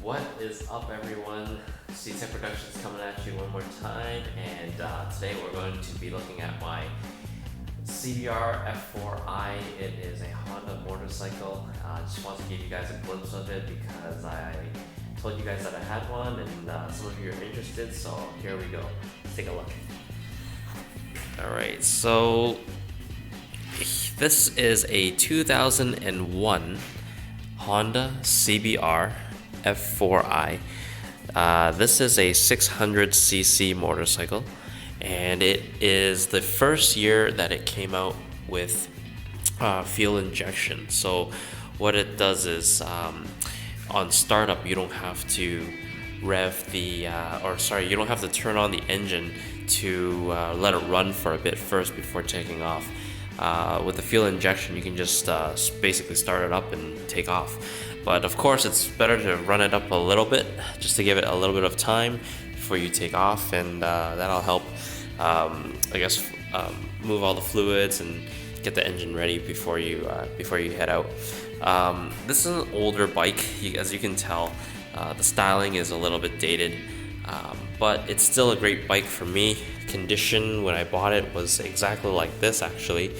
What is up, everyone? C-Tech Productions coming at you one more time, and today we're going to be looking at my CBR F4i. It is a Honda motorcycle. I just want to give you guys a glimpse of it because I told you guys that I had one, and some of you are interested, so here we go. Let's take a look. Alright, so this is a 2001 Honda CBR F4i. This is a 600cc motorcycle, and it is the first year that it came out with fuel injection. So what it does is on startup you don't have to rev the you don't have to turn on the engine to let it run for a bit first before taking off. With the fuel injection you can just basically start it up and take off. But of course it's better to run it up a little bit just to give it a little bit of time before you take off, and that'll help move all the fluids and get the engine ready before you head out. This is an older bike, as you can tell. The styling is a little bit dated, but it's still a great bike for me. Condition when I bought it was exactly like this actually,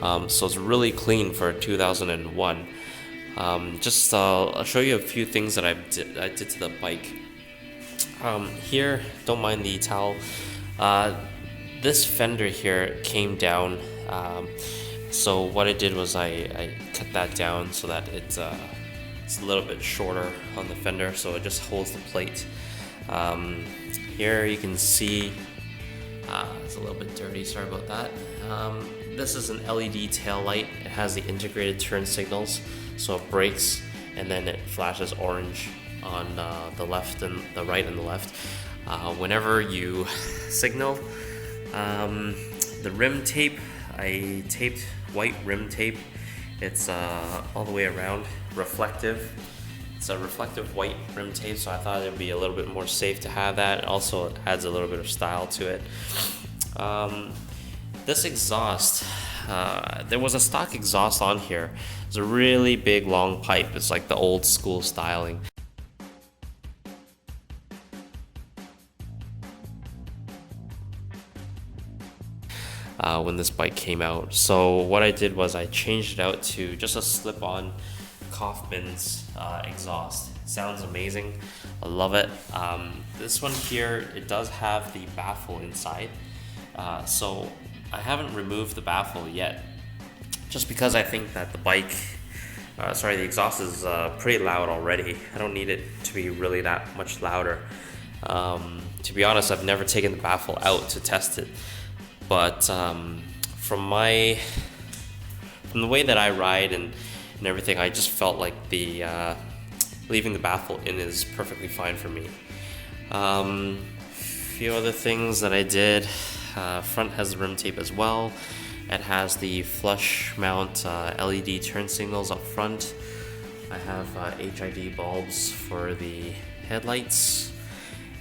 so it's really clean for 2001. I'll show you a few things that I did to the bike. Here, don't mind the towel. This fender here came down, so what I did was I cut that down so that it's a little bit shorter on the fender, so it just holds the plate. Here you can see it's a little bit dirty, sorry about that. This is an LED tail light. It has the integrated turn signals, so it brakes and then it flashes orange on the left and the right and the left whenever you signal. The rim tape, I taped white rim tape. It's all the way around, reflective. It's a reflective white rim tape, so I thought it would be a little bit more safe to have that. Also, it adds a little bit of style to it. This exhaust, there was a stock exhaust on here. It's a really big long pipe. It's like the old school styling. When this bike came out, so what I did was I changed it out to just a slip-on Kaufman's exhaust. Sounds amazing. I love it. This one here, it does have the baffle inside, so I haven't removed the baffle yet, just because I think that the exhaust is pretty loud already. I don't need it to be really that much louder. To be honest, I've never taken the baffle out to test it, but from the way that I ride and everything, I just felt like leaving the baffle in is perfectly fine for me. Few other things that I did. Front has the rim tape as well. It has the flush mount LED turn signals up front. I have HID bulbs for the headlights,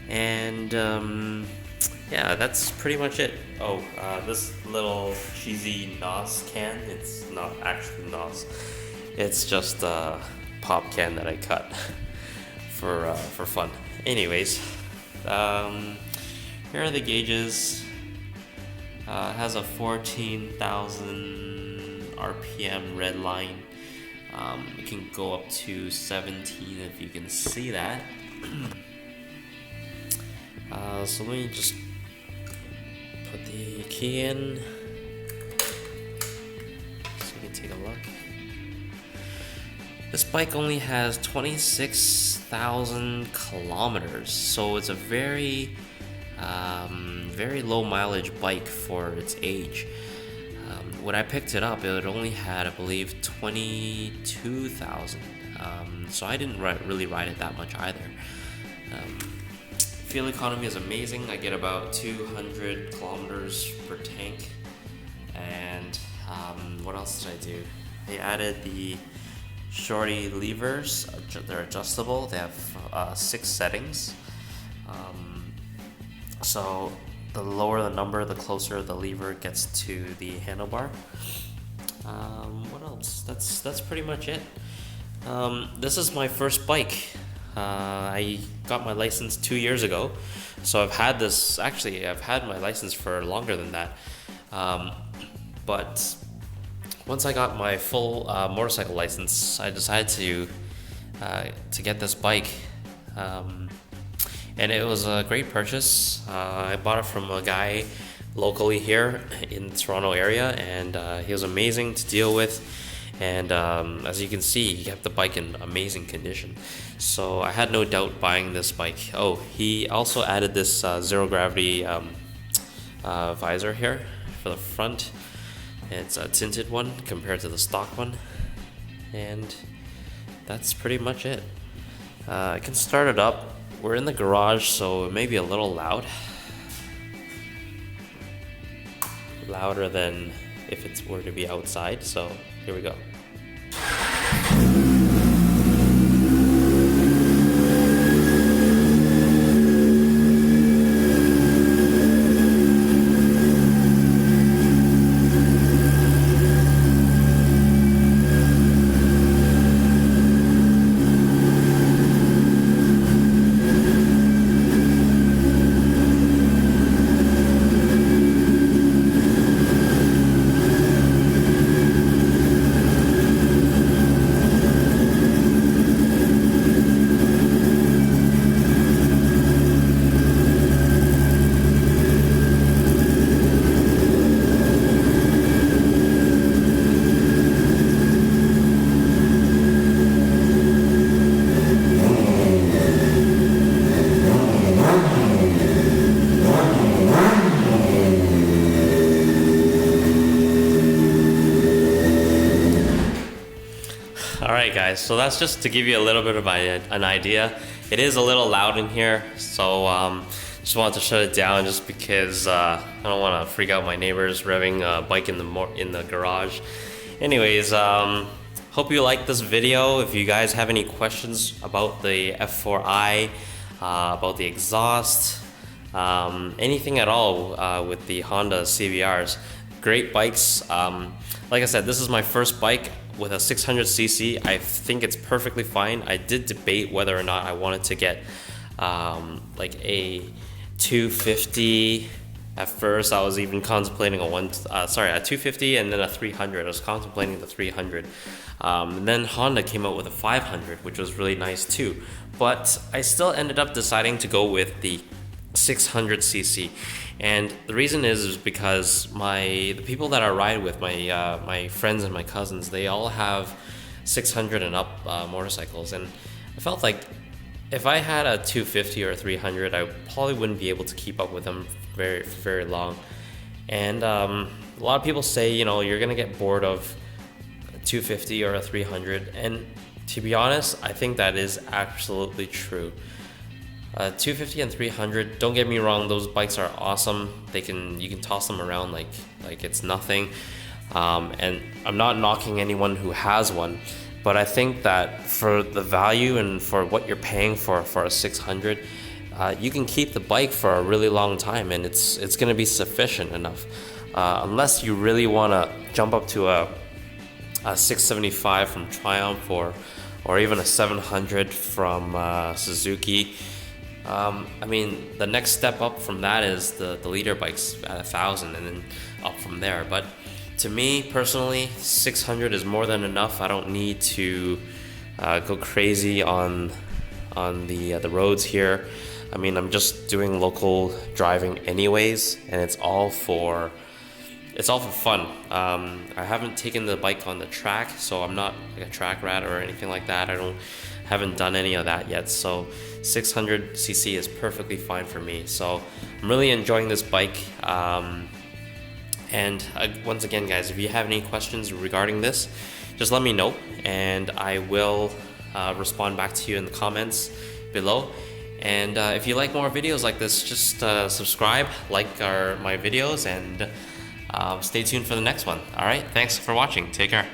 and yeah, that's pretty much it. Oh, this little cheesy NOS can, it's not actually NOS. It's just a pop can that I cut for fun. Anyways, here are the gauges. It has a 14,000 RPM red line. It can go up to 17 if you can see that. So let me just put the key in so you can take a look. This bike only has 26,000 kilometers, so it's a very low mileage bike for its age. When I picked it up, it only had, I believe, 22,000. So I didn't really ride it that much either. Fuel economy is amazing. I get about 200 kilometers per tank. And what else did I do? They added the shorty levers. They're adjustable. They have 6 settings. So the lower the number, the closer the lever gets to the handlebar. What else? That's pretty much it. This is my first bike. I got my license 2 years ago, so I've had this. Actually, I've had my license for longer than that. But once I got my full motorcycle license, I decided to get this bike, and it was a great purchase. I bought it from a guy locally here in the Toronto area, and he was amazing to deal with. And as you can see, he kept the bike in amazing condition. So I had no doubt buying this bike. Oh, he also added this zero gravity visor here for the front. It's a tinted one compared to the stock one. And that's pretty much it. I can start it up. We're in the garage, so it may be a little loud. Louder than if it were to be outside, so here we go. Alright guys, so that's just to give you a little bit of an idea. It is a little loud in here, so just wanted to shut it down just because I don't want to freak out my neighbors revving a bike in the garage. Anyways, hope you liked this video. If you guys have any questions about the F4i, about the exhaust, anything at all with the Honda CBRs, great bikes. Like I said, this is my first bike with a 600cc. I think it's perfectly fine. I did debate whether or not I wanted to get like a 250. At first, I was even contemplating a 250 and then a 300. I was contemplating the 300. And then Honda came out with a 500, which was really nice too. But I still ended up deciding to go with the 600cc. And the reason is because the people that I ride with, my friends and my cousins, they all have 600 and up motorcycles, and I felt like if I had a 250 or a 300, I probably wouldn't be able to keep up with them very, very long. And a lot of people say, you know, you're gonna get bored of a 250 or a 300, and to be honest, I think that is absolutely true. 250 and 300, don't get me wrong, those bikes are awesome. You can toss them around like it's nothing. And I'm not knocking anyone who has one, but I think that for the value and for what you're paying for a 600, you can keep the bike for a really long time, and it's going to be sufficient enough. Unless you really want to jump up to a 675 from Triumph or even a 700 from Suzuki. I mean, the next step up from that is the leader bikes at 1,000 and then up from there. But to me personally, 600 is more than enough. I don't need to go crazy on the roads here. I mean, I'm just doing local driving anyways, and it's all for fun. I haven't taken the bike on the track, so I'm not like a track rat or anything like that. Haven't done any of that yet, so 600cc is perfectly fine for me. So I'm really enjoying this bike. And once again, guys, if you have any questions regarding this, just let me know, and I will respond back to you in the comments below. And if you like more videos like this, just subscribe, like my videos, and stay tuned for the next one. All right, thanks for watching. Take care.